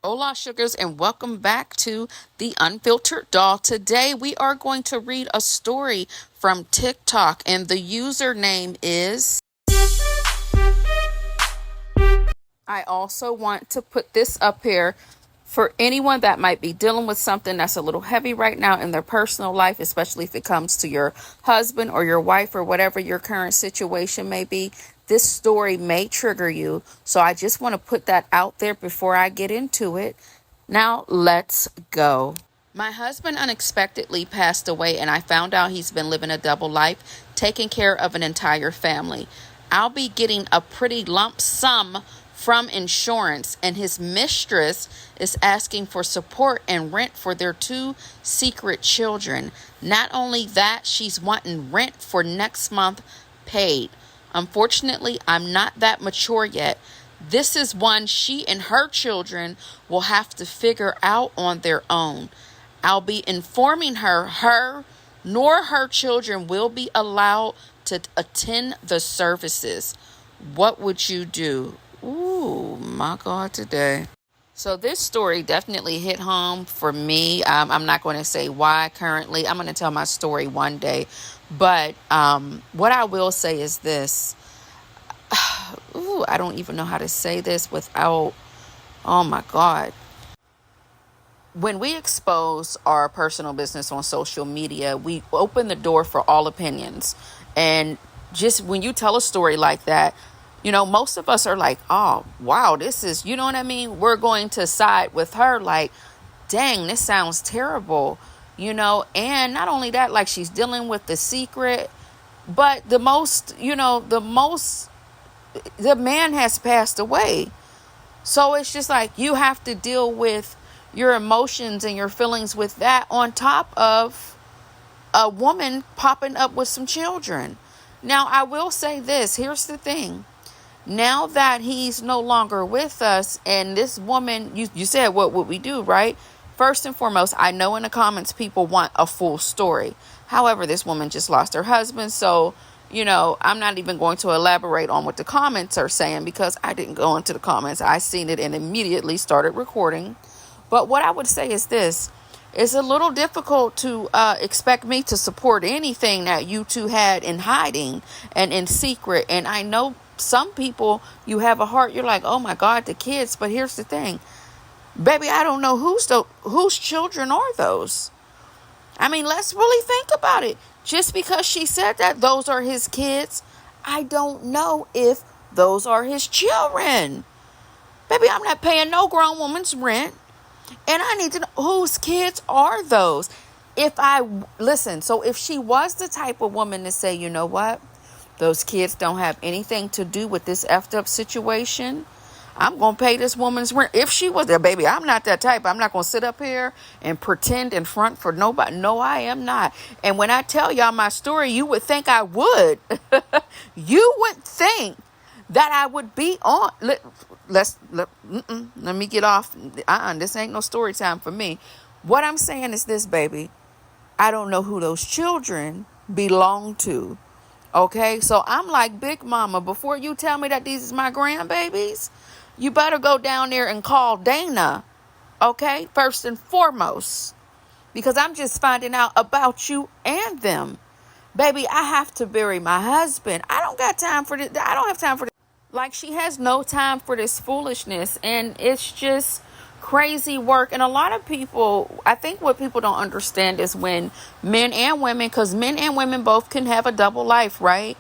Hola, sugars, and welcome back to the Unfiltered Doll. Today, we are going to read a story from TikTok, and the username is. I also want to put this up here for anyone that might be dealing with something that's a little heavy right now in their personal life, especially if it comes to your husband or your wife or whatever your current situation may be. This story may trigger you. So I just want to put that out there before I get into it. Now, let's go. My husband unexpectedly passed away, and I found out he's been living a double life, taking care of an entire family. I'll be getting a pretty lump sum from insurance, and his mistress is asking for support and rent for their two secret children. Not only that, she's wanting rent for next month paid. Unfortunately, I'm not that mature yet. This is one she and her children will have to figure out on their own. I'll be informing her nor her children will be allowed to attend the services. What would you do? Ooh, my God, today. So this story definitely hit home for me. I'm not going to say why currently. I'm going to tell my story one day. But what I will say is this. Ooh, I don't even know how to say this without, oh my God. When we expose our personal business on social media, we open the door for all opinions. And just when you tell a story like that, most of us are like, oh, wow, this is, you know what I mean? We're going to side with her like, dang, this sounds terrible, and not only that, like she's dealing with the secret, but the man has passed away. So it's just like you have to deal with your emotions and your feelings with that on top of a woman popping up with some children. Now, I will say this. Here's the thing. Now that he's no longer with us and this woman, you said, what would we do, right? First and foremost, I know in the comments people want a full story. However, this woman just lost her husband. So, I'm not even going to elaborate on what the comments are saying because I didn't go into the comments. I seen it and immediately started recording. But what I would say is this. It's a little difficult to expect me to support anything that you two had in hiding and in secret. And I know some people, you have a heart, you're like, oh my God, the kids. But here's the thing. Baby, I don't know whose children are those. I mean, let's really think about it. Just because she said that those are his kids, I don't know if those are his children. Baby, I'm not paying no grown woman's rent. And I need to know whose kids are those. So if she was the type of woman to say, you know what, those kids don't have anything to do with this effed up situation, I'm going to pay this woman's rent. If she was there, baby, I'm not that type. I'm not going to sit up here and pretend in front for nobody. No, I am not. And when I tell y'all my story, you would think I would. You would think that I would be on. Let me get off. This ain't no story time for me. What I'm saying is this, baby. I don't know who those children belong to. Okay, so I'm like, Big Mama, before you tell me that these is my grandbabies, you better go down there and call Dana. Okay, first and foremost, because I'm just finding out about you and them. Baby, I have to bury my husband. I don't got time for this. I don't have time for this. Like, she has no time for this foolishness. And it's just crazy work. And a lot of people, I think what people don't understand is when men and women, because men and women both can have a double life, right?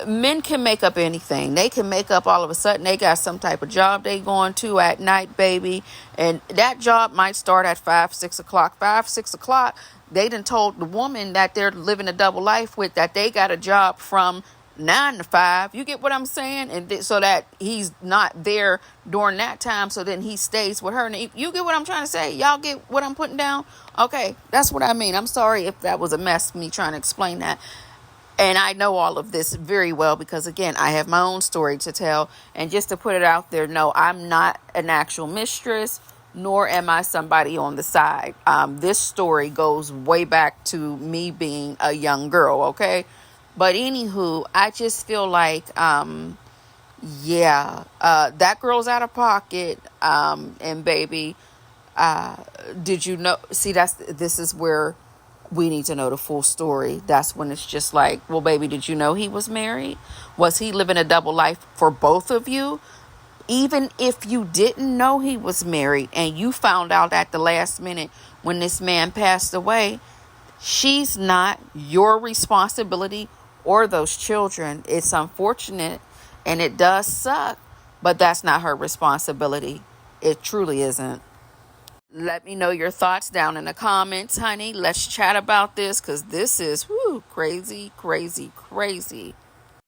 Men can make up anything. They can make up all of a sudden they got some type of job they going to at night, baby. And that job might start at 5, 6 o'clock. 5, 6 o'clock, they done told the woman that they're living a double life with that they got a job from 9 to 5. You get what I'm saying? And so that he's not there during that time. So then he stays with her. And you get what I'm trying to say? Y'all get what I'm putting down? Okay, that's what I mean. I'm sorry if that was a mess, me trying to explain that. And I know all of this very well because, again, I have my own story to tell. And just to put it out there, no, I'm not an actual mistress, nor am I somebody on the side. This story goes way back to me being a young girl, okay? But anywho, I just feel like Yeah, that girl's out of pocket. And baby, uh, did you know? See, this is where we need to know the full story. That's when it's just like, well, baby, did you know he was married? Was he living a double life for both of you? Even if you didn't know he was married and you found out at the last minute when this man passed away, she's not your responsibility or those children. It's unfortunate and it does suck, but that's not her responsibility. It truly isn't. Let me know your thoughts down in the comments, honey. Let's chat about this because this is crazy, crazy, crazy.